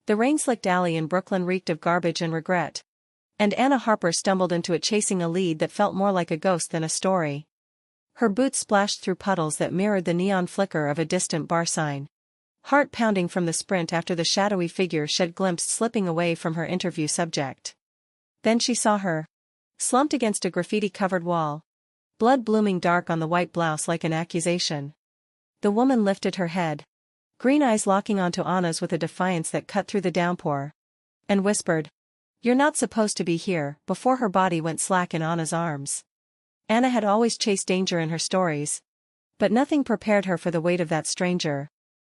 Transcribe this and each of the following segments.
The rain-slicked alley in Brooklyn reeked of garbage and regret. And Anna Harper stumbled into it chasing a lead that felt more like a ghost than a story. Her boots splashed through puddles that mirrored the neon flicker of a distant bar sign. Heart pounding from the sprint after the shadowy figure shed glimpsed slipping away from her interview subject. Then she saw her. Slumped against a graffiti-covered wall. Blood blooming dark on the white blouse like an accusation. The woman lifted her head. Green eyes locking onto Anna's with a defiance that cut through the downpour. And whispered, "You're not supposed to be here," before her body went slack in Anna's arms. Anna had always chased danger in her stories. But nothing prepared her for the weight of that stranger.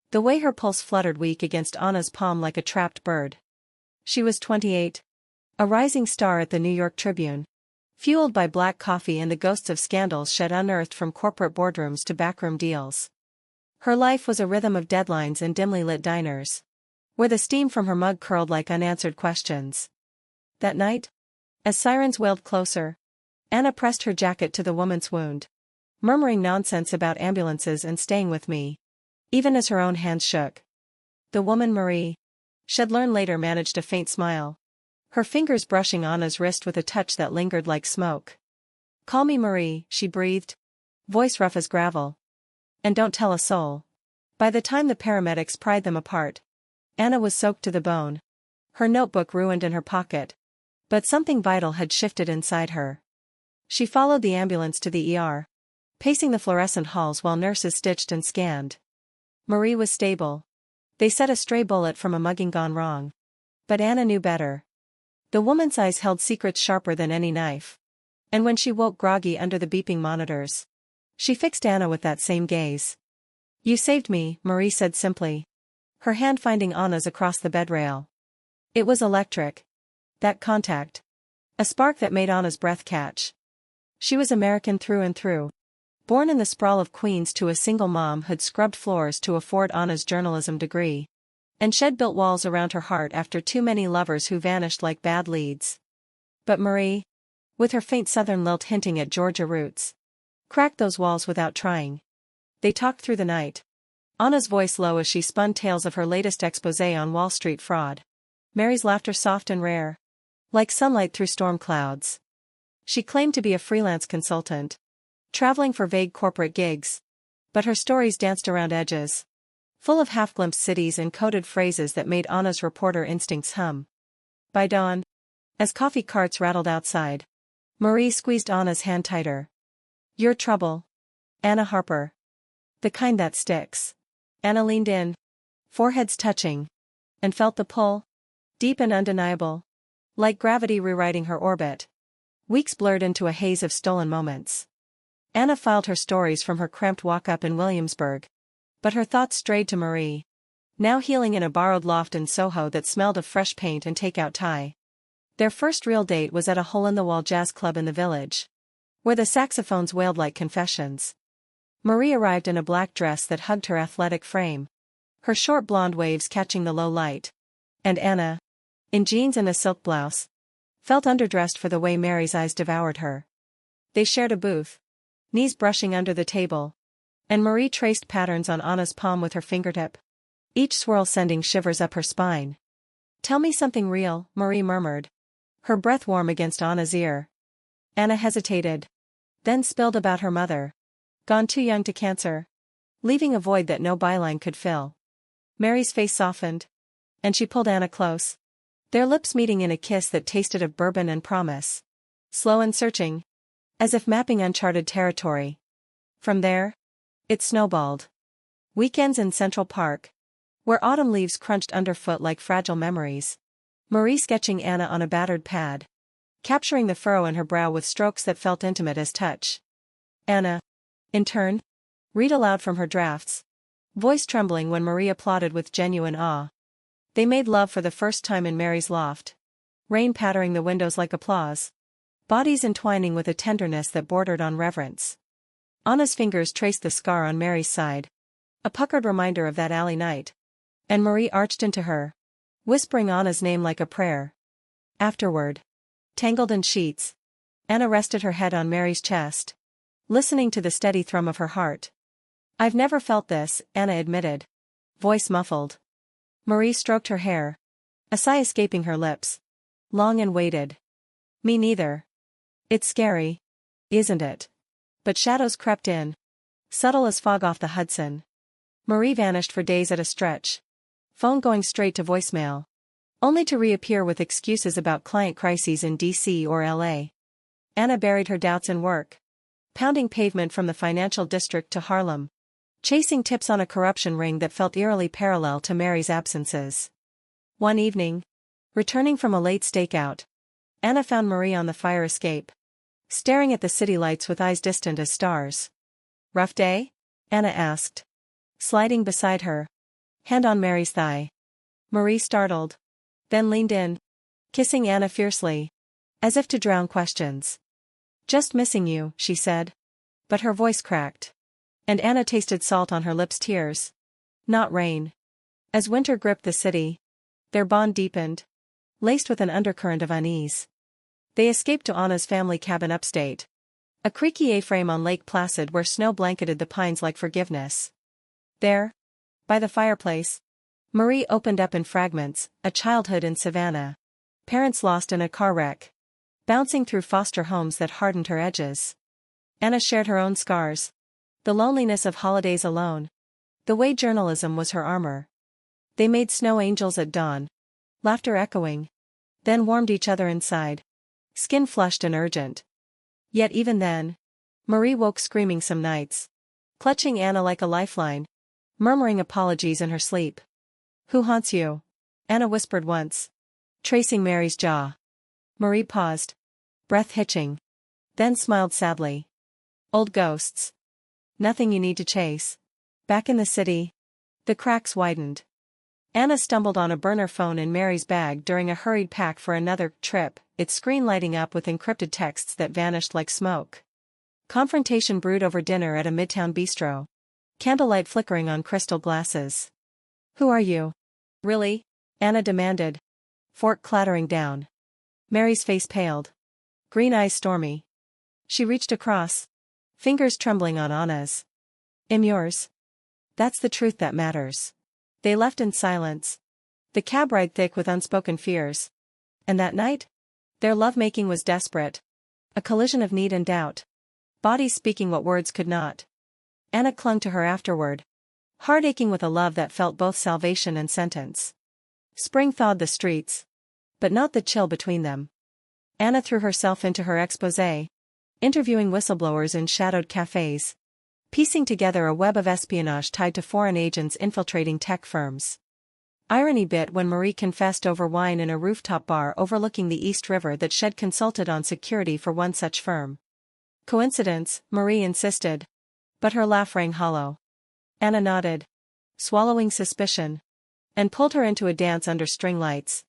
The way her pulse fluttered weak against Anna's palm like a trapped bird. She was 28. A rising star at the New York Tribune. Fueled by black coffee and the ghosts of scandals shed unearthed from corporate boardrooms to backroom deals. Her life was a rhythm of deadlines and dimly lit diners. Where the steam from her mug curled like unanswered questions. That night, as sirens wailed closer, Anna pressed her jacket to the woman's wound. Murmuring nonsense about ambulances and staying with me. Even as her own hands shook. The woman Marie, she'd learn later, managed a faint smile. Her fingers brushing Anna's wrist with a touch that lingered like smoke. "Call me Marie," she breathed. Voice rough as gravel. "And don't tell a soul." By the time the paramedics pried them apart, Anna was soaked to the bone. Her notebook ruined in her pocket. But something vital had shifted inside her. She followed the ambulance to the ER. Pacing the fluorescent halls while nurses stitched and scanned. Marie was stable. They said a stray bullet from a mugging gone wrong. But Anna knew better. The woman's eyes held secrets sharper than any knife. And when she woke groggy under the beeping monitors, she fixed Anna with that same gaze. "You saved me," Marie said simply. Her hand finding Anna's across the bed rail. It was electric. That contact. A spark that made Anna's breath catch. She was American through and through. Born in the sprawl of Queens to a single mom who'd scrubbed floors to afford Anna's journalism degree. And she'd built walls around her heart after too many lovers who vanished like bad leads. But Marie, with her faint southern lilt hinting at Georgia roots, cracked those walls without trying. They talked through the night. Anna's voice low as she spun tales of her latest exposé on Wall Street fraud. Mary's laughter soft and rare. Like sunlight through storm clouds. She claimed to be a freelance consultant. Traveling for vague corporate gigs. But her stories danced around edges. Full of half-glimpsed cities and coded phrases that made Anna's reporter instincts hum. By dawn, as coffee carts rattled outside, Marie squeezed Anna's hand tighter. "Your trouble, Anna Harper. The kind that sticks." Anna leaned in, foreheads touching, and felt the pull, deep and undeniable, like gravity rewriting her orbit. Weeks blurred into a haze of stolen moments. Anna filed her stories from her cramped walk-up in Williamsburg. But her thoughts strayed to Marie. Now healing in a borrowed loft in Soho that smelled of fresh paint and takeout Thai. Their first real date was at a hole-in-the-wall jazz club in the village. Where the saxophones wailed like confessions. Marie arrived in a black dress that hugged her athletic frame. Her short blonde waves catching the low light. And Anna, in jeans and a silk blouse, felt underdressed for the way Mary's eyes devoured her. They shared a booth. Knees brushing under the table. And Marie traced patterns on Anna's palm with her fingertip. Each swirl sending shivers up her spine. "Tell me something real," Marie murmured. Her breath warm against Anna's ear. Anna hesitated. Then spilled about her mother. Gone too young to cancer. Leaving a void that no byline could fill. Mary's face softened. And she pulled Anna close. Their lips meeting in a kiss that tasted of bourbon and promise. Slow and searching. As if mapping uncharted territory. From there, it snowballed. Weekends in Central Park. Where autumn leaves crunched underfoot like fragile memories. Marie sketching Anna on a battered pad. Capturing the furrow in her brow with strokes that felt intimate as touch. Anna, in turn, read aloud from her drafts. Voice trembling when Marie applauded with genuine awe. They made love for the first time in Mary's loft. Rain pattering the windows like applause. Bodies entwining with a tenderness that bordered on reverence. Anna's fingers traced the scar on Mary's side. A puckered reminder of that alley night. And Marie arched into her. Whispering Anna's name like a prayer. Afterward. Tangled in sheets. Anna rested her head on Mary's chest. Listening to the steady thrum of her heart. "I've never felt this," Anna admitted. Voice muffled. Marie stroked her hair. A sigh escaping her lips. Long and weighted. Me neither. It's scary. Isn't it? But shadows crept in. Subtle as fog off the Hudson. Marie vanished for days at a stretch. Phone going straight to voicemail. Only to reappear with excuses about client crises in DC or LA. Anna buried her doubts in work. Pounding pavement from the financial district to Harlem. Chasing tips on a corruption ring that felt eerily parallel to Mary's absences. One evening, returning from a late stakeout, Anna found Marie on the fire escape. Staring at the city lights with eyes distant as stars. Rough day? Anna asked. Sliding beside her. Hand on Mary's thigh. Marie startled. Then leaned in. Kissing Anna fiercely. As if to drown questions. Just missing you, she said. But her voice cracked. And Anna tasted salt on her lips, tears. Not rain. As winter gripped the city, their bond deepened. Laced with an undercurrent of unease. They escaped to Anna's family cabin upstate. A creaky A-frame on Lake Placid where snow blanketed the pines like forgiveness. There, by the fireplace, Marie opened up in fragments, a childhood in Savannah. Parents lost in a car wreck. Bouncing through foster homes that hardened her edges. Anna shared her own scars. The loneliness of holidays alone. The way journalism was her armor. They made snow angels at dawn. Laughter echoing. Then warmed each other inside. Skin flushed and urgent. Yet even then, Marie woke screaming some nights. Clutching Anna like a lifeline. Murmuring apologies in her sleep. Who haunts you? Anna whispered once. Tracing Mary's jaw. Marie paused. Breath hitching. Then smiled sadly. Old ghosts. Nothing you need to chase. Back in the city. The cracks widened. Anna stumbled on a burner phone in Mary's bag during a hurried pack for another trip, its screen lighting up with encrypted texts that vanished like smoke. Confrontation brewed over dinner at a midtown bistro. Candlelight flickering on crystal glasses. Who are you? Really? Anna demanded. Fork clattering down. Mary's face paled. Green eyes stormy. She reached across. Fingers trembling on Anna's. I'm yours. That's the truth that matters. They left in silence. The cab ride thick with unspoken fears. And that night? Their lovemaking was desperate. A collision of need and doubt. Bodies speaking what words could not. Anna clung to her afterward. Heart aching with a love that felt both salvation and sentence. Spring thawed the streets. But not the chill between them. Anna threw herself into her exposé. Interviewing whistleblowers in shadowed cafes. Piecing together a web of espionage tied to foreign agents infiltrating tech firms. Irony bit when Marie confessed over wine in a rooftop bar overlooking the East River that she'd consulted on security for one such firm. Coincidence, Marie insisted. But her laugh rang hollow. Anna nodded. Swallowing suspicion. And pulled her into a dance under string lights.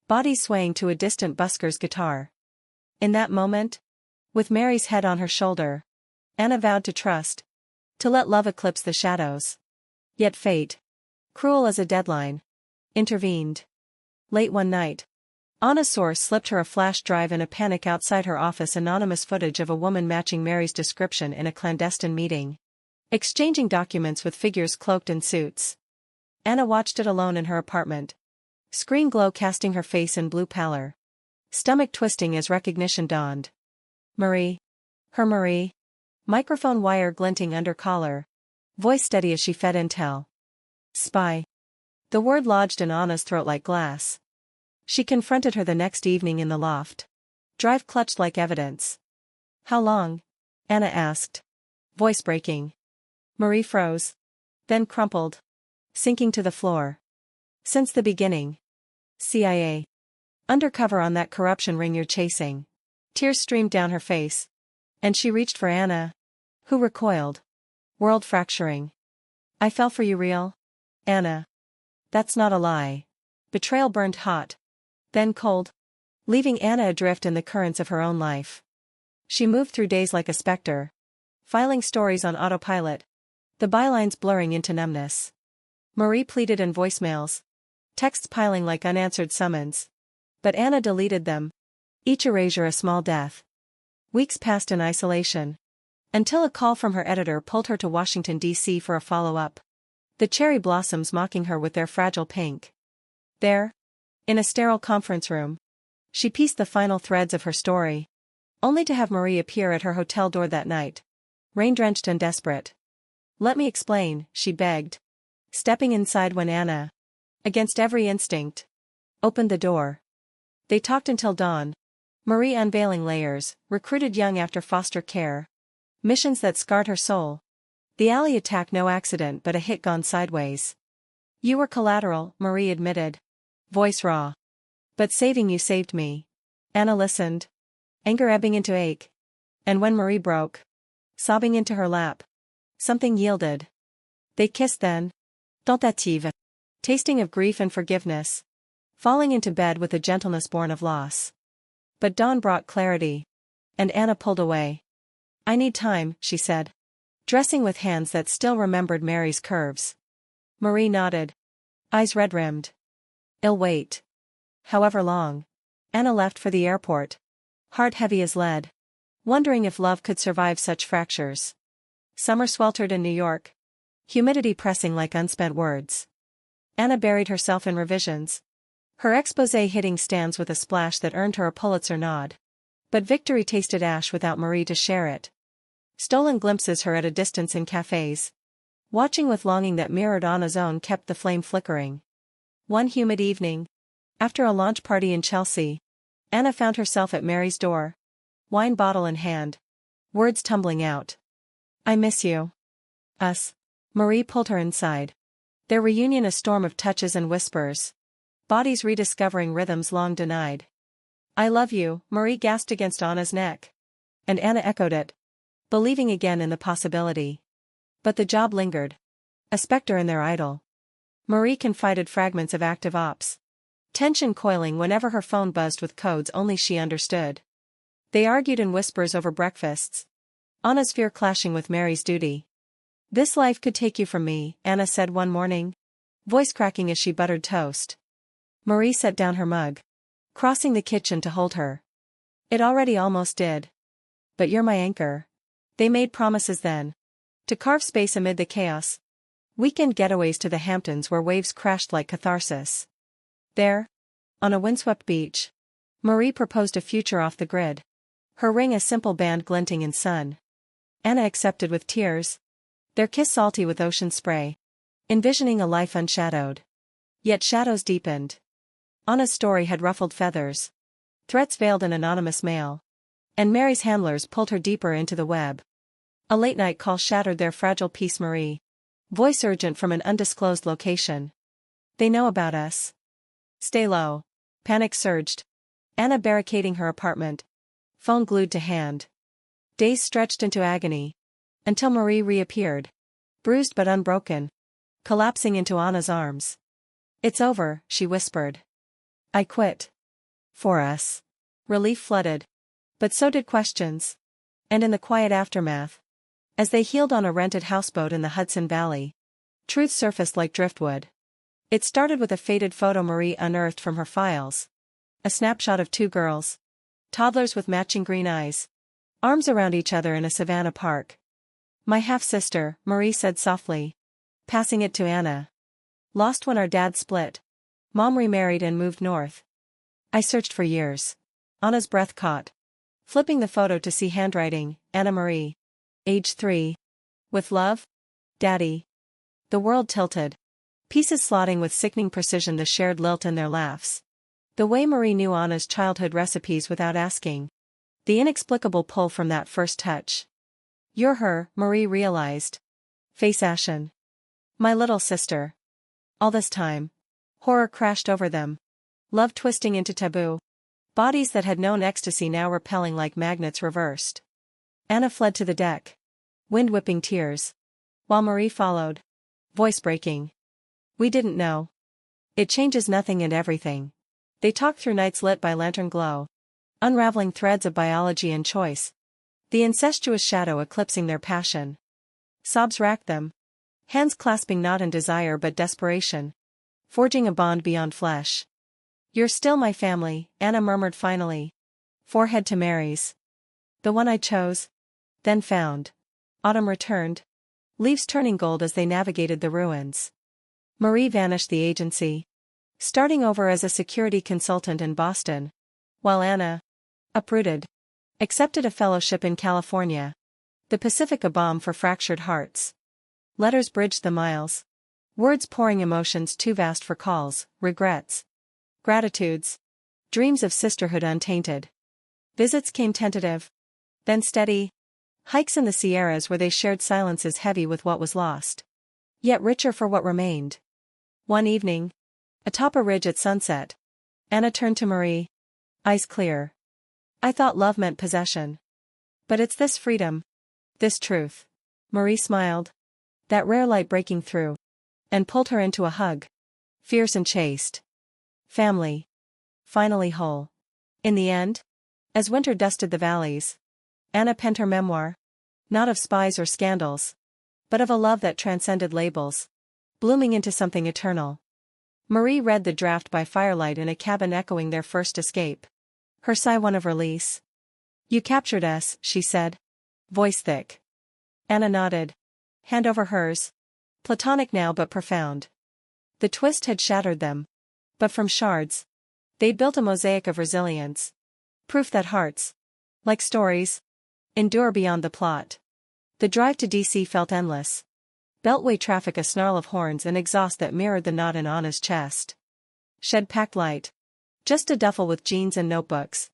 Body swaying to a distant busker's guitar. In that moment, with Mary's head on her shoulder, Anna vowed to trust. To let love eclipse the shadows. Yet fate, cruel as a deadline, intervened. Late one night, Anna's source slipped her a flash drive in a panic outside her office, anonymous footage of a woman matching Mary's description in a clandestine meeting. Exchanging documents with figures cloaked in suits. Anna watched it alone in her apartment. Screen glow casting her face in blue pallor. Stomach twisting as recognition dawned. Marie. Her Marie. Microphone wire glinting under collar. Voice steady as she fed intel. Spy. The word lodged in Anna's throat like glass. She confronted her the next evening in the loft. Drive clutched like evidence. How long? Anna asked. Voice breaking. Marie froze. Then crumpled. Sinking to the floor. Since the beginning. CIA. Undercover on that corruption ring you're chasing. Tears streamed down her face. And she reached for Anna. Who recoiled. World fracturing. I fell for you, real? Anna. That's not a lie. Betrayal burned hot. Then cold. Leaving Anna adrift in the currents of her own life. She moved through days like a specter. Filing stories on autopilot. The bylines blurring into numbness. Marie pleaded in voicemails. Texts piling like unanswered summons. But Anna deleted them. Each erasure a small death. Weeks passed in isolation. Until a call from her editor pulled her to Washington, D.C. for a follow-up. The cherry blossoms mocking her with their fragile pink. There, In a sterile conference room. She pieced the final threads of her story. Only to have Marie appear at her hotel door that night. Rain-drenched and desperate. "Let me explain," she begged. Stepping inside when Anna, against every instinct, opened the door. They talked until dawn. Marie unveiling layers, recruited young after foster care. Missions that scarred her soul. The alley attack no accident but a hit gone sideways. "You were collateral," Marie admitted. Voice raw. "But saving you saved me." Anna listened. Anger ebbing into ache. And when Marie broke, sobbing into her lap, something yielded. They kissed then. Tentative. Tasting of grief and forgiveness. Falling into bed with a gentleness born of loss. But dawn brought clarity. And Anna pulled away. "I need time," she said. Dressing with hands that still remembered Mary's curves. Marie nodded. Eyes red-rimmed. "I'll wait." However long. Anna left for the airport. Heart heavy as lead. Wondering if love could survive such fractures. Summer sweltered in New York. Humidity pressing like unspent words. Anna buried herself in revisions. Her exposé hitting stands with a splash that earned her a Pulitzer nod. But victory tasted ash without Marie to share it. Stolen glimpses her at a distance in cafes. Watching with longing that mirrored Anna's own kept the flame flickering. One humid evening, after a launch party in Chelsea, Anna found herself at Mary's door. Wine bottle in hand. Words tumbling out. "I miss you." "Us." Marie pulled her inside. Their reunion a storm of touches and whispers. Bodies rediscovering rhythms long denied. "I love you," Marie gasped against Anna's neck. And Anna echoed it, believing again in the possibility. But the job lingered. A specter in their idol. Marie confided fragments of active ops. Tension coiling whenever her phone buzzed with codes only she understood. They argued in whispers over breakfasts. Anna's fear clashing with Mary's duty. "This life could take you from me," Anna said one morning. Voice cracking as she buttered toast. Marie set down her mug. Crossing the kitchen to hold her. "It already almost did. But you're my anchor." They made promises then. To carve space amid the chaos. Weekend getaways to the Hamptons where waves crashed like catharsis. There, on a windswept beach, Marie proposed a future off the grid. Her ring a simple band glinting in sun. Anna accepted with tears. Their kiss salty with ocean spray. Envisioning a life unshadowed. Yet shadows deepened. Anna's story had ruffled feathers. Threats veiled an anonymous mail. And Mary's handlers pulled her deeper into the web. A late-night call shattered their fragile peace. Marie. Voice urgent from an undisclosed location. "They know about us." "Stay low." Panic surged. Anna barricading her apartment. Phone glued to hand. Days stretched into agony. Until Marie reappeared. Bruised but unbroken. Collapsing into Anna's arms. "It's over," she whispered. "I quit." For us. Relief flooded. But so did questions. And in the quiet aftermath, as they healed on a rented houseboat in the Hudson Valley, truth surfaced like driftwood. It started with a faded photo Marie unearthed from her files. A snapshot of two girls. Toddlers with matching green eyes. Arms around each other in a savannah park. "My half-sister," Marie said softly. Passing it to Anna. "Lost when our dad split. Mom remarried and moved north. I searched for years." Anna's breath caught. Flipping the photo to see handwriting, Anna Marie. Age 3. With love? Daddy. The world tilted. Pieces slotting with sickening precision the shared lilt in their laughs. The way Marie knew Anna's childhood recipes without asking. The inexplicable pull from that first touch. "You're her," Marie realized. Face ashen. "My little sister." All this time. Horror crashed over them. Love twisting into taboo. Bodies that had known ecstasy now repelling like magnets reversed. Anna fled to the deck. Wind whipping tears. While Marie followed. Voice breaking. "We didn't know. It changes nothing and everything." They talked through nights lit by lantern glow. Unraveling threads of biology and choice. The incestuous shadow eclipsing their passion. Sobs racked them. Hands clasping not in desire but desperation. Forging a bond beyond flesh. "You're still my family," Anna murmured finally. Forehead to Mary's. "The one I chose. Then found." Autumn returned. Leaves turning gold as they navigated the ruins. Marie vanished the agency. starting over as a security consultant in Boston, while Anna, uprooted, accepted a fellowship in California. The Pacific, a balm for fractured hearts. Letters bridged the miles. Words pouring emotions too vast for calls, regrets, gratitudes, dreams of sisterhood untainted. Visits came tentative, then steady. Hikes in the Sierras where they shared silences heavy with what was lost, yet richer for what remained. One evening, atop a ridge at sunset, Anna turned to Marie, eyes clear. I thought love meant possession. But it's this freedom, this truth. Marie smiled, that rare light breaking through, and pulled her into a hug. Fierce and chaste. Family. Finally whole. In the end, as winter dusted the valleys, Anna penned her memoir. Not of spies or scandals, but of a love that transcended labels, blooming into something eternal. Marie read the draft by firelight in a cabin echoing their first escape. Her sigh one of release. You captured us, she said. Voice thick. Anna nodded. Hand over hers. Platonic now but profound. The twist had shattered them. But from shards, they'd built a mosaic of resilience. Proof that hearts, like stories, endure beyond the plot. The drive to DC felt endless. Beltway traffic, a snarl of horns and exhaust that mirrored the knot in Anna's chest. Shed packed light. Just a duffel with jeans and notebooks.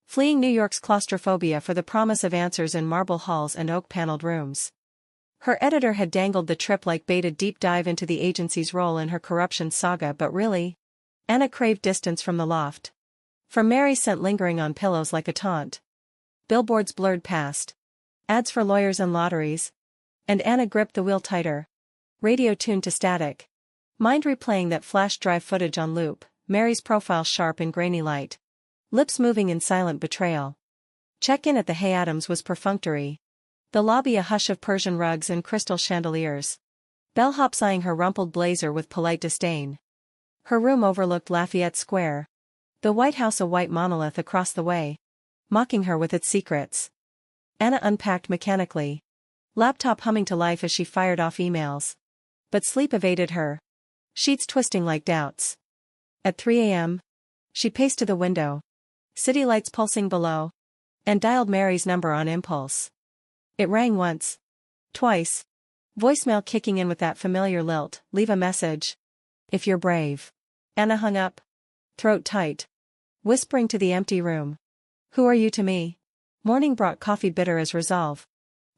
Fleeing New York's claustrophobia for the promise of answers in marble halls and oak-paneled rooms. Her editor had dangled the trip like bait, a deep dive into the agency's role in her corruption saga, but really, Anna craved distance from the loft. From Mary's scent lingering on pillows like a taunt. Billboards blurred past. Ads for lawyers and lotteries. And Anna gripped the wheel tighter. Radio tuned to static. Mind replaying that flash drive footage on loop, Mary's profile sharp in grainy light. Lips moving in silent betrayal. Check-in at the Hay Adams was perfunctory. The lobby a hush of Persian rugs and crystal chandeliers. Bellhops eyeing her rumpled blazer with polite disdain. Her room overlooked Lafayette Square. The White House a white monolith across the way, mocking her with its secrets. Anna unpacked mechanically. Laptop humming to life as she fired off emails. But sleep evaded her. Sheets twisting like doubts. At 3 a.m., she paced to the window. City lights pulsing below. And dialed Mary's number on impulse. It rang once. Twice. Voicemail kicking in with that familiar lilt, leave a message. If you're brave. Anna hung up. Throat tight. Whispering to the empty room. Who are you to me? Morning brought coffee bitter as resolve.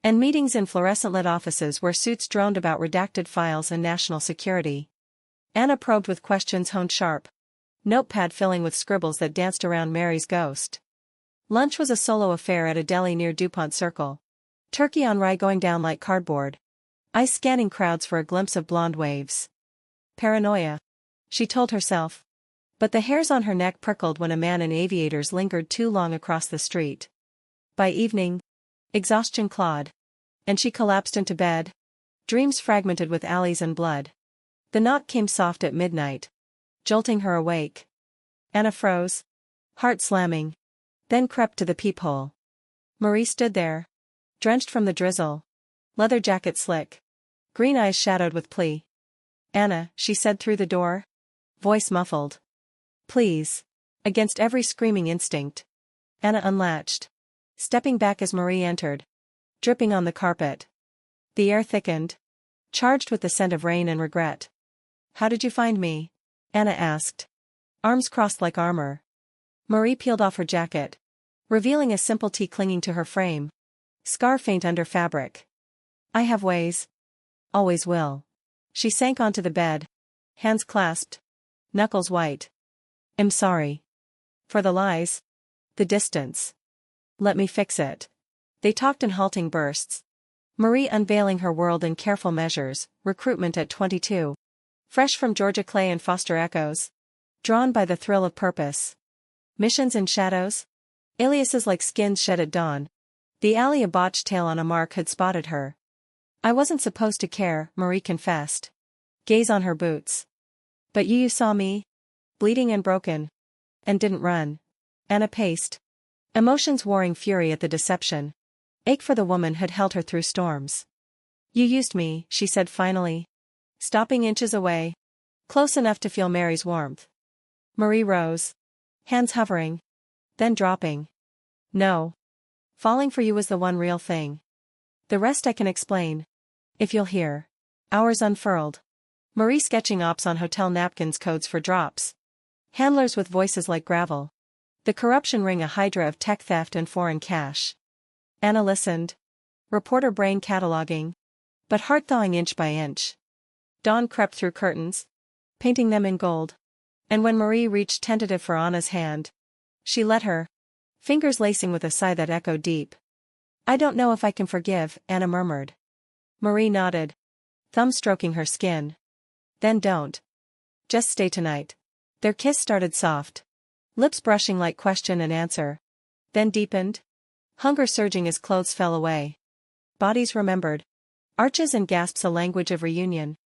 And meetings in fluorescent-lit offices where suits droned about redacted files and national security. Anna probed with questions honed sharp. Notepad filling with scribbles that danced around Mary's ghost. Lunch was a solo affair at a deli near DuPont Circle. Turkey on rye going down like cardboard. Eyes scanning crowds for a glimpse of blonde waves. Paranoia. She told herself. But the hairs on her neck prickled when a man in aviators lingered too long across the street. By evening, exhaustion clawed. And she collapsed into bed. Dreams fragmented with alleys and blood. The knock came soft at midnight, jolting her awake. Anna froze. Heart slamming. Then crept to the peephole. Marie stood there. Drenched from the drizzle. Leather jacket slick. Green eyes shadowed with plea. Anna, she said through the door. Voice muffled. Please. Against every screaming instinct. Anna unlatched. Stepping back as Marie entered. Dripping on the carpet. The air thickened. Charged with the scent of rain and regret. How did you find me? Anna asked. Arms crossed like armor. Marie peeled off her jacket. Revealing a simple tee clinging to her frame. Scar faint under fabric. I have ways. Always will. She sank onto the bed. Hands clasped. Knuckles white. I'm sorry. For the lies. The distance. Let me fix it. They talked in halting bursts. Marie unveiling her world in careful measures, recruitment at 22. Fresh from Georgia Clay and Foster echoes. Drawn by the thrill of purpose. Missions in shadows. Aliases like skins shed at dawn. The alley a botched tail on a mark had spotted her. I wasn't supposed to care, Marie confessed. Gaze on her boots. But you saw me? Bleeding and broken. And didn't run. Anna paced. Emotions warring fury at the deception. Ache for the woman had held her through storms. You used me, she said finally. Stopping inches away. Close enough to feel Mary's warmth. Marie rose. Hands hovering. Then dropping. No. Falling for you was the one real thing. The rest I can explain. If you'll hear. Hours unfurled. Marie sketching ops on hotel napkins, codes for drops. Handlers with voices like gravel. The corruption ring, a hydra of tech theft and foreign cash. Anna listened. Reporter brain cataloging. But heart thawing inch by inch. Dawn crept through curtains. Painting them in gold. And when Marie reached tentative for Anna's hand, she let her. Fingers lacing with a sigh that echoed deep. I don't know if I can forgive, Anna murmured. Marie nodded. Thumb stroking her skin. Then don't. Just stay tonight. Their kiss started soft. Lips brushing like question and answer. Then deepened. Hunger surging as clothes fell away. Bodies remembered. Arches and gasps, a language of reunion.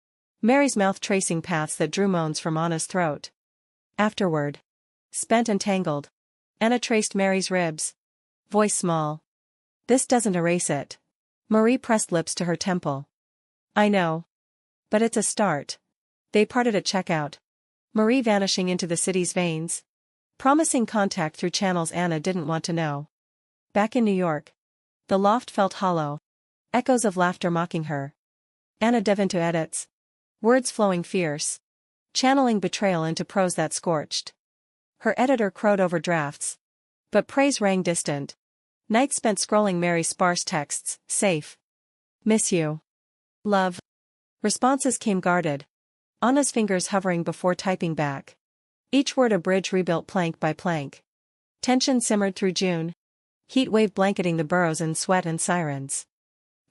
Mary's mouth tracing paths that drew moans from Anna's throat. Afterward. Spent and tangled. Anna traced Mary's ribs. Voice small. This doesn't erase it. Marie pressed lips to her temple. I know. But it's a start. They parted at checkout. Marie vanishing into the city's veins. Promising contact through channels Anna didn't want to know. Back in New York. The loft felt hollow. Echoes of laughter mocking her. Anna dove into edits. Words flowing fierce. Channeling betrayal into prose that scorched. Her editor crowed over drafts. But praise rang distant. Nights spent scrolling Mary's sparse texts, safe. Miss you. Love. Responses came guarded. Anna's fingers hovering before typing back. Each word a bridge rebuilt plank by plank. Tension simmered through June. Heat wave blanketing the boroughs in sweat and sirens.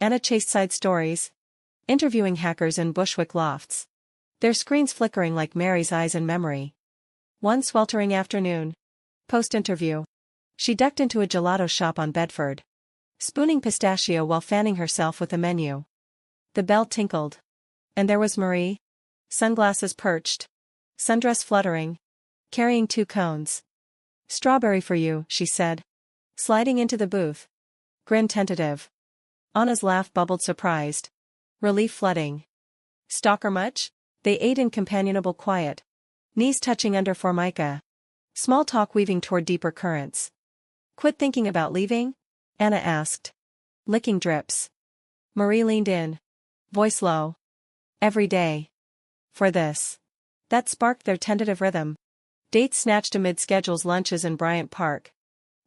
Anna chased side stories. Interviewing hackers in Bushwick lofts. Their screens flickering like Mary's eyes in memory. One sweltering afternoon. Post-interview. She ducked into a gelato shop on Bedford. Spooning pistachio while fanning herself with a menu. The bell tinkled. And there was Marie. Sunglasses perched. Sundress fluttering. Carrying 2 cones. Strawberry for you, she said. Sliding into the booth. Grin tentative. Anna's laugh bubbled surprised. Relief flooding. Stalker much? They ate in companionable quiet. Knees touching under formica. Small talk weaving toward deeper currents. Quit thinking about leaving? Anna asked. Licking drips. Marie leaned in. Voice low. Every day. For this. That sparked their tentative rhythm. Dates snatched amid schedules, lunches in Bryant Park.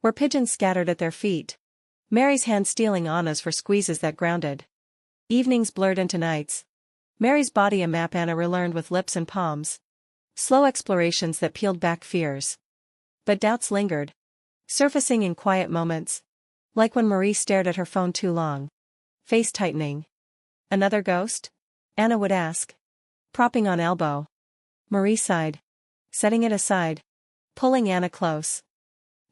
Where pigeons scattered at their feet. Mary's hand stealing Anna's for squeezes that grounded. Evenings blurred into nights. Mary's body a map Anna relearned with lips and palms. Slow explorations that peeled back fears. But doubts lingered. Surfacing in quiet moments. Like when Marie stared at her phone too long. Face tightening. Another ghost? Anna would ask. Propping on elbow. Marie sighed. Setting it aside. Pulling Anna close.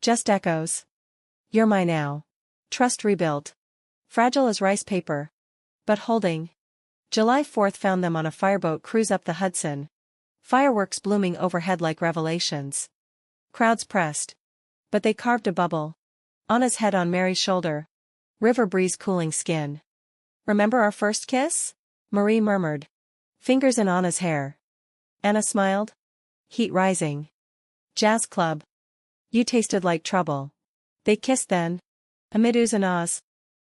Just echoes. You're mine now. Trust rebuilt. Fragile as rice paper. But holding. July 4th found them on a fireboat cruise up the Hudson. Fireworks blooming overhead like revelations. Crowds pressed. But they carved a bubble. Anna's head on Mary's shoulder. River breeze cooling skin. Remember our first kiss? Marie murmured. Fingers in Anna's hair. Anna smiled. Heat rising. Jazz club. You tasted like trouble. They kissed then. Amid oohs and ahs.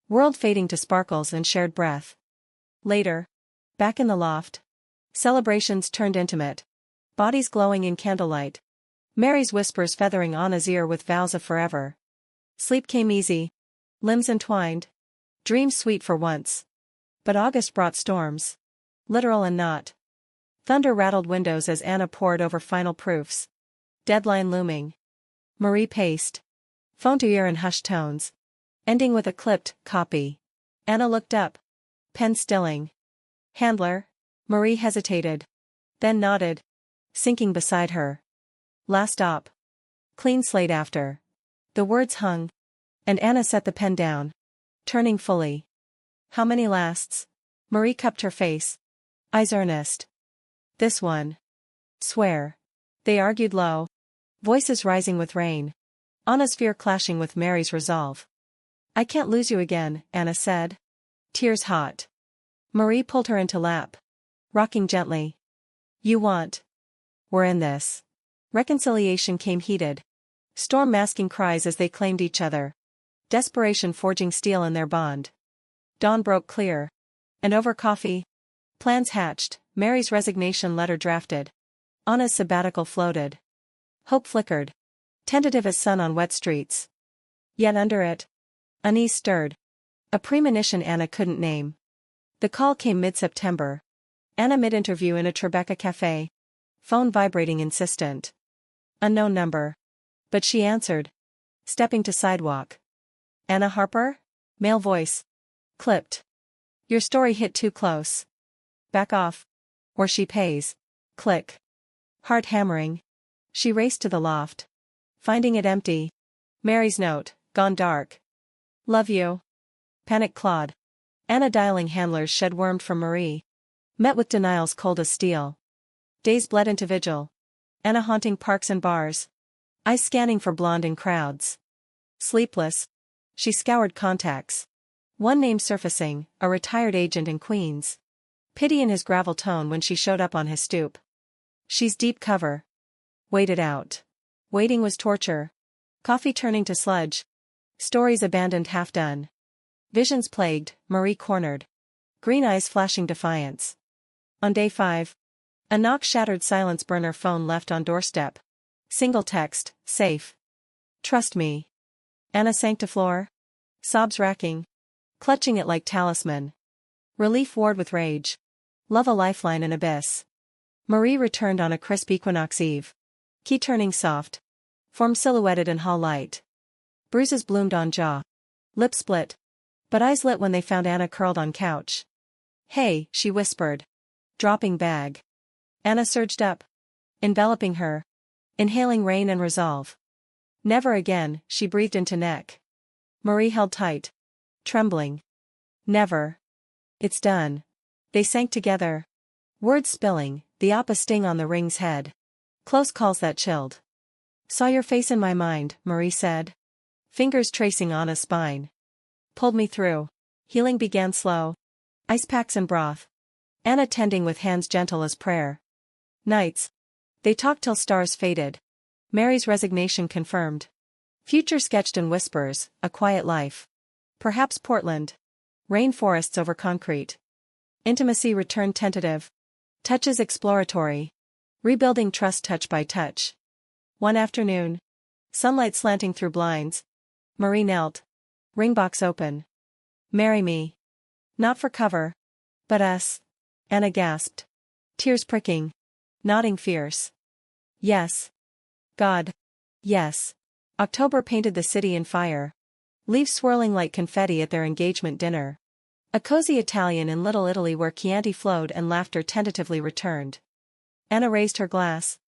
World fading to sparkles and shared breath. Later. Back in the loft. Celebrations turned intimate. Bodies glowing in candlelight. Mary's whispers feathering Anna's ear with vows of forever. Sleep came easy. Limbs entwined. Dreams sweet for once. But August brought storms. Literal and not. Thunder rattled windows as Anna pored over final proofs. Deadline looming. Marie paced. Phone to ear in hushed tones. Ending with a clipped copy. Anna looked up. Pen stilling. Handler. Marie hesitated. Then nodded. Sinking beside her. Last op. Clean slate after. The words hung. And Anna set the pen down. Turning fully. How many lasts? Marie cupped her face. Eyes earnest. This one. Swear. They argued low. Voices rising with rain. Anna's fear clashing with Mary's resolve. I can't lose you again, Anna said. Tears hot. Marie pulled her into lap. Rocking gently. You want. We're in this. Reconciliation came heated. Storm masking cries as they claimed each other. Desperation forging steel in their bond. Dawn broke clear. And over coffee, plans hatched, Mary's resignation letter drafted. Anna's sabbatical floated. Hope flickered. Tentative as sun on wet streets. Yet under it, unease stirred. A premonition Anna couldn't name. The call came mid-September. Anna mid-interview in a Tribeca cafe. Phone vibrating insistent. Unknown number. But she answered. Stepping to sidewalk. Anna Harper? Male voice. Clipped. Your story hit too close. Back off. Or she pays. Click. Heart hammering. She raced to the loft. Finding it empty. Mary's note, gone dark. Love you. Panic clawed. Anna dialing handlers shed wormed from Marie. Met with denials cold as steel. Days bled into vigil. Anna haunting parks and bars. Eyes scanning for blonde in crowds. Sleepless. She scoured contacts. One name surfacing, a retired agent in Queens. Pity in his gravel tone when she showed up on his stoop. She's deep cover. Waited out. Waiting was torture. Coffee turning to sludge. Stories abandoned half done. Visions plagued, Marie cornered. Green eyes flashing defiance. On day 5. A knock shattered silence, burner phone left on doorstep. Single text, safe. Trust me. Anna sank to floor. Sobs racking. Clutching it like talisman. Relief warred with rage. Love a lifeline in abyss. Marie returned on a crisp equinox eve. Key turning soft. Form silhouetted in hall light. Bruises bloomed on jaw. Lips split. But eyes lit when they found Anna curled on couch. Hey, she whispered. Dropping bag. Anna surged up. Enveloping her. Inhaling rain and resolve. Never again, she breathed into neck. Marie held tight. Trembling. Never. It's done. They sank together. Words spilling, the oppa sting on the ring's head. Close calls that chilled. Saw your face in my mind, Marie said. Fingers tracing Anna's spine. Pulled me through. Healing began slow. Ice packs and broth. Anna tending with hands gentle as prayer. Nights. They talked till stars faded. Mary's resignation confirmed. Future sketched in whispers, a quiet life. Perhaps Portland. Rainforests over concrete. Intimacy returned tentative. Touches exploratory. Rebuilding trust touch by touch. One afternoon. Sunlight slanting through blinds. Marie knelt. Ringbox open. Marry me. Not for cover. But us. Anna gasped. Tears pricking. Nodding fierce. Yes. God. Yes. October painted the city in fire. Leaves swirling like confetti at their engagement dinner. A cozy Italian in Little Italy where Chianti flowed and laughter tentatively returned. Anna raised her glass.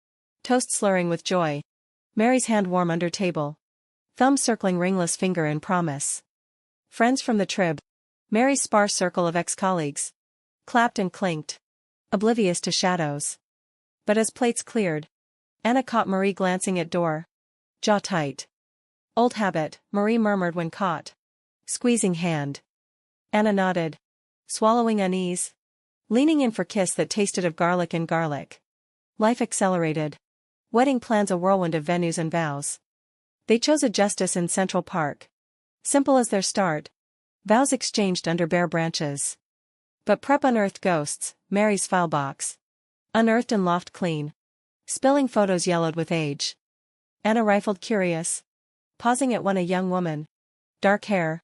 Toast slurring with joy. Mary's hand warm under table. Thumb circling ringless finger in promise. Friends from the trib. Mary's sparse circle of ex-colleagues. Clapped and clinked. Oblivious to shadows. But as plates cleared, Anna caught Marie glancing at door. Jaw tight. Old habit, Marie murmured when caught. Squeezing hand. Anna nodded. Swallowing unease. Leaning in for kiss that tasted of garlic and garlic. Life accelerated. Wedding plans a whirlwind of venues and vows. They chose a justice in Central Park. Simple as their start. Vows exchanged under bare branches. But prep unearthed ghosts, Mary's file box. Unearthed and loft clean. Spilling photos yellowed with age. Anna rifled curious. Pausing at one, a young woman. Dark hair.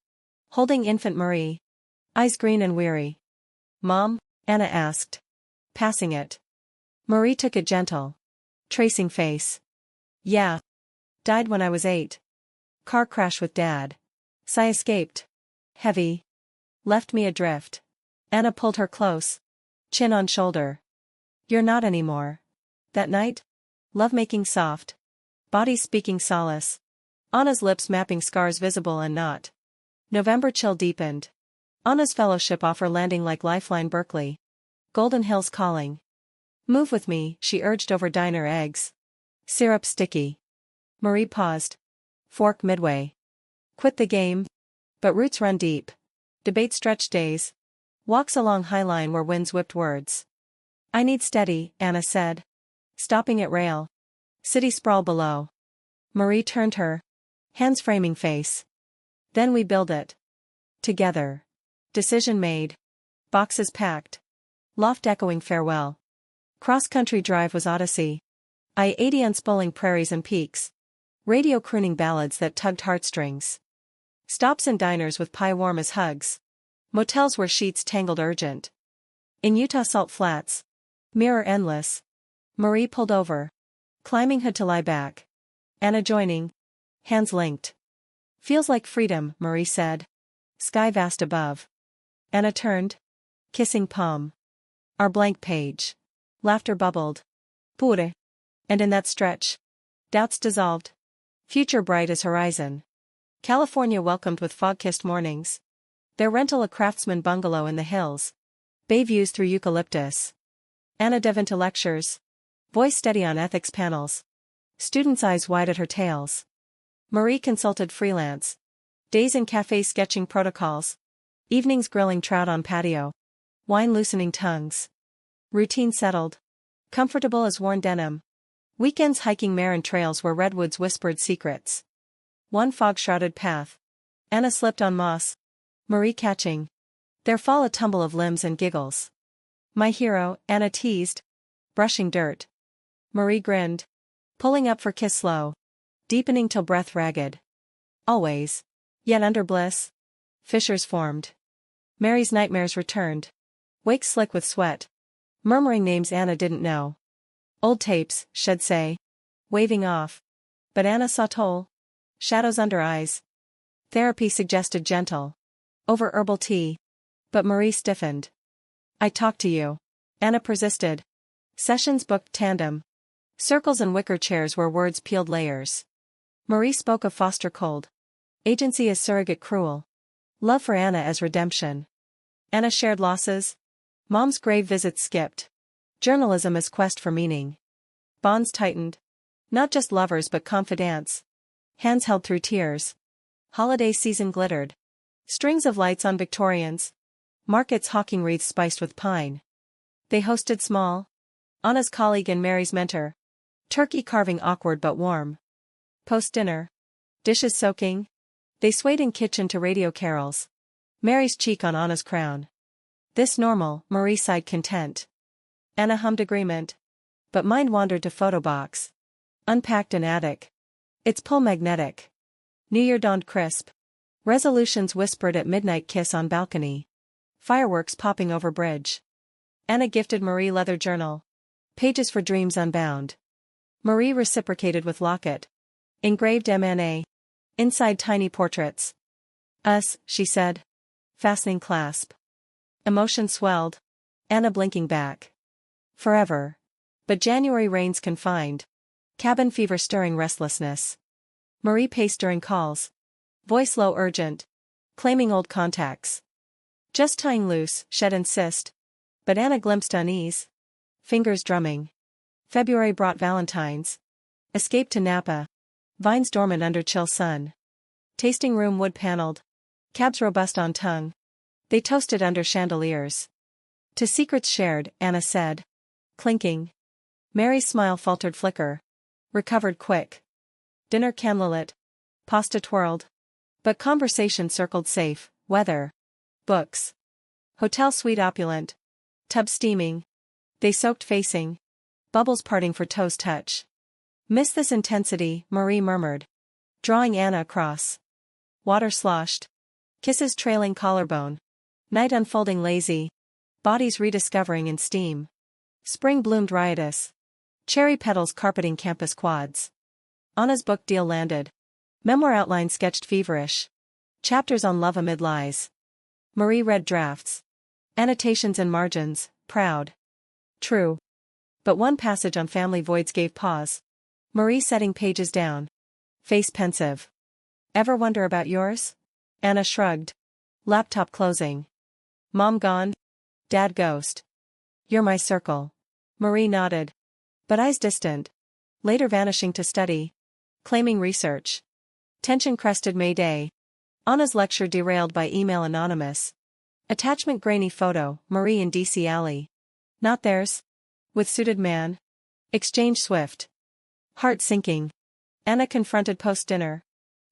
Holding infant Marie. Eyes green and weary. Mom? Anna asked. Passing it. Marie took it gentle. Tracing face. Yeah. Died when I was 8. Car crash with Dad. Sigh escaped. Heavy. Left me adrift. Anna pulled her close. Chin on shoulder. You're not anymore. That night? Lovemaking soft. Body speaking solace. Anna's lips mapping scars visible and not. November chill deepened. Anna's fellowship offer landing like Lifeline Berkeley. Golden Hills calling. Move with me, she urged over diner eggs. Syrup sticky. Marie paused. Fork midway. Quit the game. But roots run deep. Debate stretch days. Walks along high line where winds whipped words. I need steady, Anna said. Stopping at rail. City sprawl below. Marie turned her hands framing face. Then we build it. Together. Decision made. Boxes packed. Loft echoing farewell. Cross-country drive was Odyssey. I-80 unspoiling prairies and peaks. Radio crooning ballads that tugged heartstrings. Stops in diners with pie warm as hugs. Motels where sheets tangled urgent. In Utah salt flats. Mirror endless. Marie pulled over. Climbing hood to lie back. Anna joining. Hands linked. Feels like freedom, Marie said. Sky vast above. Anna turned. Kissing palm. Our blank page. Laughter bubbled. Pure. And in that stretch. Doubts dissolved. Future bright as horizon. California welcomed with fog-kissed mornings. Their rental a craftsman bungalow in the hills. Bay views through eucalyptus. Anna dove into lectures. Voice steady on ethics panels. Students' eyes wide at her tales. Marie consulted freelance. Days in cafes sketching protocols. Evenings grilling trout on patio. Wine loosening tongues. Routine settled. Comfortable as worn denim. Weekends hiking Marin trails where redwoods whispered secrets. One fog-shrouded path. Anna slipped on moss. Marie catching. There fall a tumble of limbs and giggles. My hero, Anna teased. Brushing dirt. Marie grinned. Pulling up for kiss slow. Deepening till breath ragged. Always. Yet under bliss. Fissures formed. Mary's nightmares returned. Wake slick with sweat. Murmuring names Anna didn't know. Old tapes, should say. Waving off. But Anna saw toll. Shadows under eyes. Therapy suggested gentle. Over herbal tea. But Marie stiffened. I talk to you. Anna persisted. Sessions booked tandem. Circles and wicker chairs where words peeled layers. Marie spoke of foster cold. Agency as surrogate cruel. Love for Anna as redemption. Anna shared losses. Mom's grave visits skipped. Journalism as quest for meaning. Bonds tightened. Not just lovers but confidants. Hands held through tears. Holiday season glittered. Strings of lights on Victorians. Markets hawking wreaths spiced with pine. They hosted small. Anna's colleague and Mary's mentor. Turkey carving awkward but warm. Post-dinner. Dishes soaking. They swayed in kitchen to radio carols. Mary's cheek on Anna's crown. This normal, Marie sighed content. Anna hummed agreement. But mind wandered to photo box. Unpacked an attic. Its pull magnetic. New Year dawned crisp. Resolutions whispered at midnight kiss on balcony. Fireworks popping over bridge. Anna gifted Marie leather journal. Pages for dreams unbound. Marie reciprocated with locket. Engraved M&A. Inside tiny portraits. Us, she said. Fastening clasp. Emotion swelled. Anna blinking back. Forever. But January rains confined. Cabin fever stirring restlessness. Marie paced during calls. Voice low urgent. Claiming old contacts. Just tying loose, she'd insist. But Anna glimpsed unease. Fingers drumming. February brought Valentine's. Escape to Napa. Vines dormant under chill sun. Tasting room wood paneled. Cabs robust on tongue. They toasted under chandeliers. To secrets shared, Anna said. Clinking. Mary's smile faltered flicker. Recovered quick. Dinner candlelit. Pasta twirled. But conversation circled safe, weather. Books. Hotel suite opulent. Tub steaming. They soaked facing. Bubbles parting for toes touch. Miss this intensity, Marie murmured. Drawing Anna across. Water sloshed. Kisses trailing collarbone. Night unfolding lazy. Bodies rediscovering in steam. Spring bloomed riotous. Cherry petals carpeting campus quads. Anna's book deal landed. Memoir outline sketched feverish. Chapters on love amid lies. Marie read drafts. Annotations and margins, proud. True. But one passage on family voids gave pause. Marie setting pages down. Face pensive. Ever wonder about yours? Anna shrugged. Laptop closing. Mom gone? Dad ghost. You're my circle. Marie nodded. But eyes distant. Later vanishing to study. Claiming research. Tension crested May Day. Anna's lecture derailed by email anonymous. Attachment grainy photo, Marie in DC Alley. Not theirs. With suited man. Exchange swift. Heart sinking. Anna confronted post-dinner.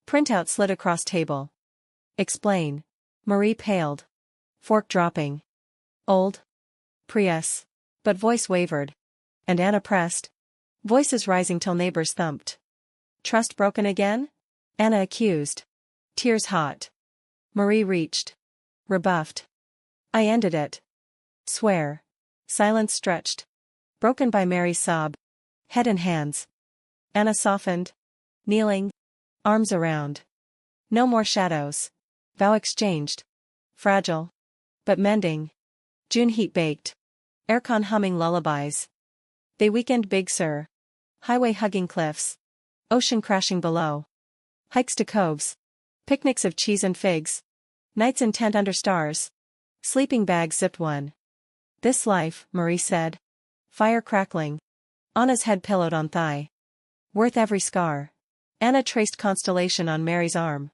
Printout slid across table. Explain. Marie paled. Fork dropping. Old. Prius. But voice wavered. And Anna pressed. Voices rising till neighbors thumped. Trust broken again? Anna accused. Tears hot. Marie reached. Rebuffed. I ended it. Swear. Silence stretched. Broken by Mary's sob. Head and hands. Anna softened. Kneeling. Arms around. No more shadows. Vow exchanged. Fragile. But mending. June heat baked. Aircon humming lullabies. They weekend big sir. Highway hugging cliffs. Ocean crashing below. Hikes to coves. Picnics of cheese and figs. Nights in tent under stars. Sleeping bags zipped one. This life, Marie said. Fire crackling. Anna's head pillowed on thigh. Worth every scar. Anna traced constellation on Mary's arm.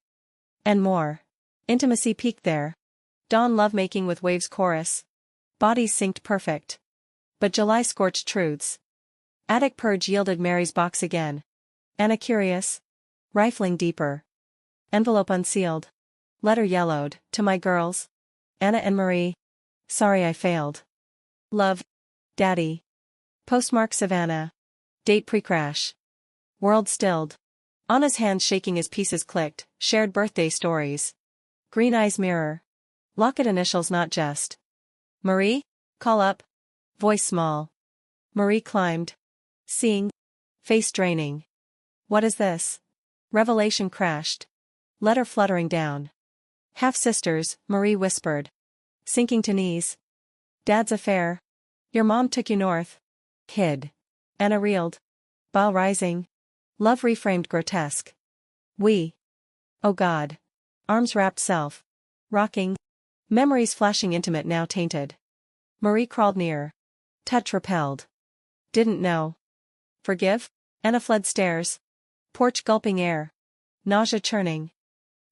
And more. Intimacy peaked there. Dawn lovemaking with waves chorus. Bodies synced perfect. But July scorched truths. Attic purge yielded Mary's box again. Anna curious. Rifling deeper. Envelope unsealed. Letter yellowed, to my girls. Anna and Marie. Sorry I failed. Love. Daddy. Postmark Savannah. Date pre-crash. World stilled. Anna's hands shaking as pieces clicked, shared birthday stories. Green eyes mirror. Locket initials not just. Marie? Call up. Voice small. Marie climbed. Seeing. Face draining. What is this? Revelation crashed. Letter fluttering down. Half-sisters, Marie whispered. Sinking to knees. Dad's affair. Your mom took you north. Hid. Anna reeled. Bow rising. Love reframed grotesque. We. Oh God. Arms wrapped self. Rocking. Memories flashing intimate now tainted. Marie crawled near. Touch repelled. Didn't know. Forgive? Anna fled stairs. Porch gulping air. Nausea churning.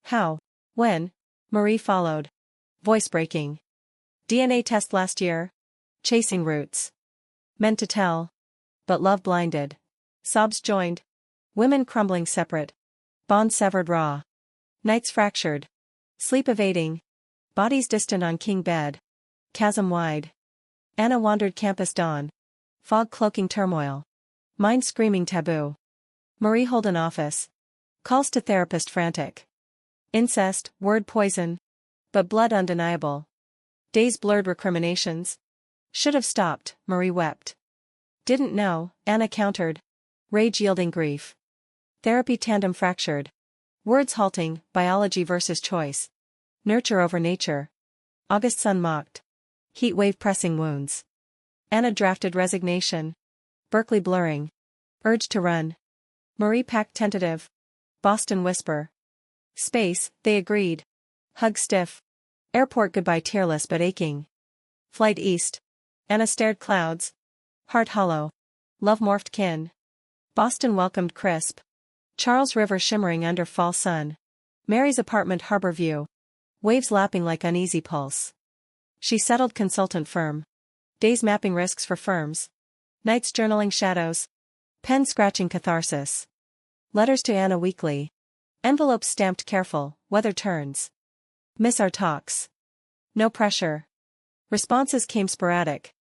How? When? Marie followed. Voice breaking. DNA test last year. Chasing roots. Meant to tell. But love blinded. Sobs joined. Women crumbling separate. Bonds severed raw. Nights fractured. Sleep evading. Bodies distant on king bed. Chasm wide. Anna wandered campus dawn. Fog cloaking turmoil. Mind screaming taboo. Marie Holden office. Calls to therapist frantic. Incest, word poison. But blood undeniable. Days blurred recriminations. Should have stopped, Marie wept. Didn't know, Anna countered. Rage yielding grief. Therapy tandem fractured. Words halting, biology versus choice. Nurture over nature. August sun mocked. Heat wave pressing wounds. Anna drafted resignation. Berkeley blurring. Urge to run. Marie packed tentative. Boston whisper. Space, they agreed. Hug stiff. Airport goodbye tearless but aching. Flight east. Anna stared clouds. Heart hollow. Love morphed kin. Boston welcomed crisp. Charles River shimmering under fall sun. Mary's apartment harbor view. Waves lapping like uneasy pulse. She settled consultant firm. Days mapping risks for firms. Nights journaling shadows. Pen scratching catharsis. Letters to Anna weekly. Envelopes stamped careful, weather turns. Miss our talks. No pressure. Responses came sporadic.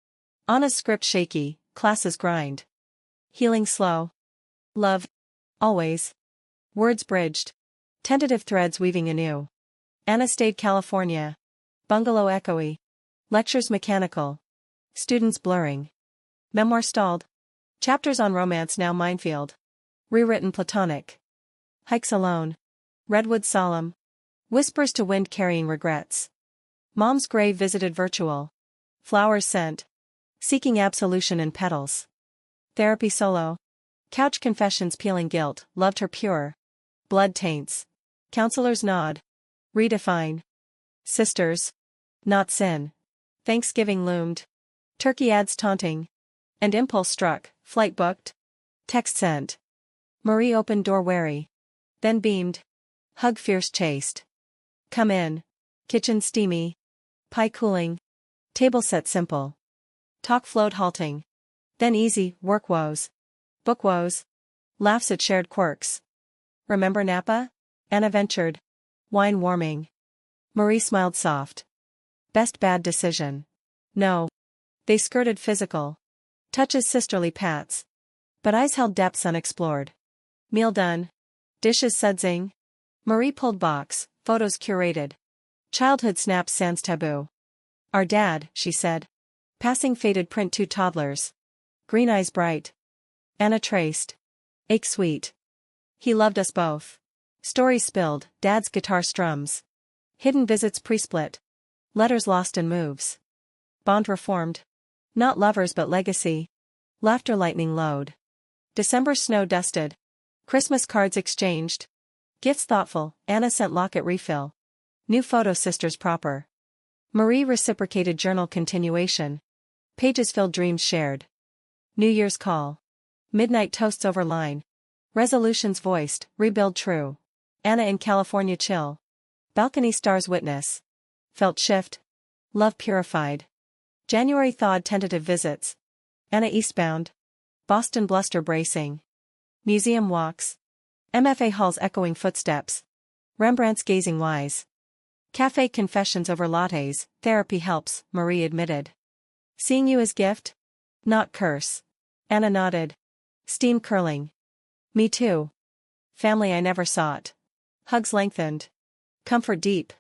Anna's script shaky, classes grind. Healing slow. Love. Always. Words bridged. Tentative threads weaving anew. Anna stayed California. Bungalow echoey. Lectures mechanical. Students blurring. Memoir stalled. Chapters on romance now minefield. Rewritten platonic. Hikes alone. Redwood solemn. Whispers to wind carrying regrets. Mom's grave visited virtual. Flowers sent. Seeking absolution in petals. Therapy solo. Couch confessions peeling guilt, loved her pure. Blood taints. Counselors nod. Redefine. Sisters. Not sin. Thanksgiving loomed. Turkey ads taunting. And impulse struck, flight booked. Text sent. Marie opened door wary. Then beamed. Hug fierce chased. Come in. Kitchen steamy. Pie cooling. Table set simple. Talk flowed halting. Then easy, work woes. Book woes. Laughs at shared quirks. Remember Napa? Anna ventured. Wine warming. Marie smiled soft. Best bad decision. No. They skirted physical. Touches sisterly pats. But eyes held depths unexplored. Meal done. Dishes sudsing. Marie pulled box, photos curated. Childhood snaps sans taboo. Our dad, she said. Passing faded print 2 toddlers. Green eyes bright. Anna traced. Ache sweet. He loved us both. Stories spilled, dad's guitar strums. Hidden visits pre-split. Letters lost in moves. Bond reformed. Not lovers but legacy. Laughter lightning load. December snow dusted. Christmas cards exchanged. Gifts thoughtful, Anna sent locket refill. New photo sisters proper. Marie reciprocated journal continuation. Pages filled dreams shared. New Year's call. Midnight toasts over line. Resolutions voiced, rebuild true. Anna in California chill. Balcony stars witness. Felt shift. Love purified. January thawed tentative visits. Anna eastbound. Boston bluster bracing. Museum walks. MFA halls echoing footsteps. Rembrandt's gazing wise. Cafe confessions over lattes, therapy helps, Marie admitted. Seeing you as gift? Not curse. Anna nodded. Steam curling. Me too. Family I never sought. Hugs lengthened. Comfort deep.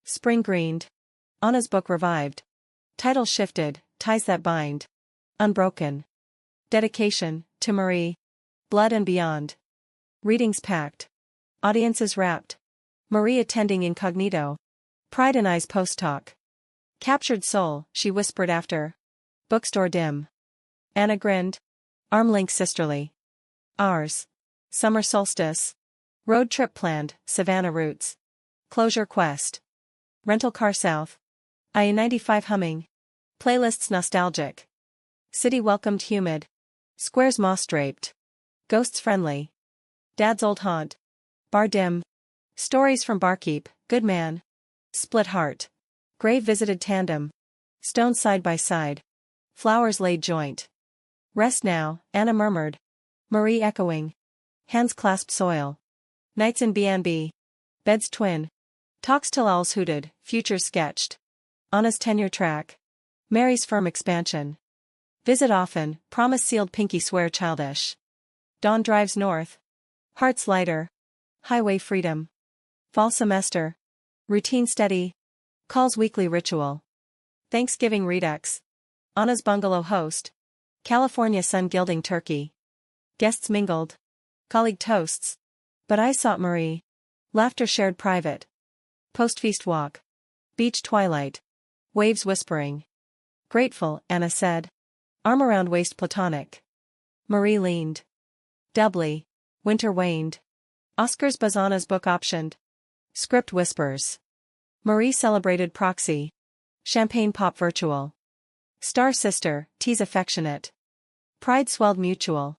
Spring greened. Anna's book revived. Title shifted, ties that bind. Unbroken. Dedication, to Marie. Blood and beyond. Readings packed. Audiences wrapped. Marie attending incognito. Pride in eyes post-talk. Captured soul, she whispered after. Bookstore dim. Anna grinned. Arm length sisterly. Ours. Summer solstice. Road trip planned, Savannah routes. Closure quest. Rental car south. I-95 humming. Playlists nostalgic. City welcomed humid. Squares moss draped. Ghosts friendly. Dad's old haunt. Bar dim. Stories from barkeep, good man. Split heart. Grave visited tandem. Stones side by side. Flowers laid joint. Rest now, Anna murmured. Marie echoing. Hands clasped soil. Nights in B&B. Beds twin. Talks till owls hooted, futures sketched. Anna's tenure track. Mary's firm expansion. Visit often, promise sealed pinky swear childish. Dawn drives north. Hearts lighter. Highway freedom. Fall semester. Routine steady. Calls weekly ritual. Thanksgiving redux. Anna's bungalow host. California sun gilding turkey. Guests mingled. Colleague toasts. But I sought Marie. Laughter shared private. Post-feast walk. Beach twilight. Waves whispering. Grateful, Anna said. Arm around waist platonic. Marie leaned. Doubly. Winter waned. Oscar's Bazana's book optioned. Script whispers. Marie celebrated proxy. Champagne pop virtual. Star sister, tease affectionate. Pride swelled mutual.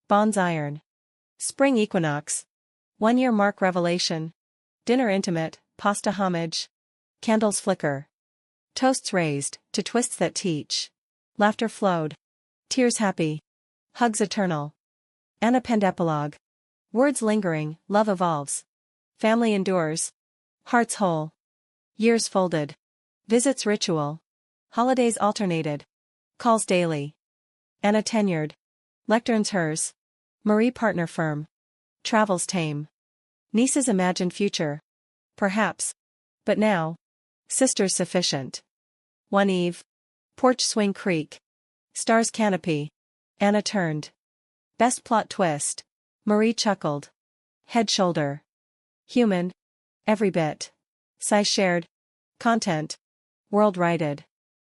Bonds iron. Spring equinox. 1 year mark revelation. Dinner intimate, pasta homage. Candles flicker. Toasts raised, to twists that teach. Laughter flowed. Tears happy. Hugs eternal. Anna penned epilogue. Words lingering, love evolves. Family endures. Hearts whole. Years folded. Visits ritual. Holidays alternated. Calls daily. Anna tenured. Lecterns hers. Marie partner firm. Travels tame. Niece's imagined future. Perhaps. But now. Sisters sufficient. One eve. Porch swing creak. Stars canopy. Anna turned. Best plot twist. Marie chuckled. Head shoulder. Human. Every bit. Sigh shared. Content. World righted.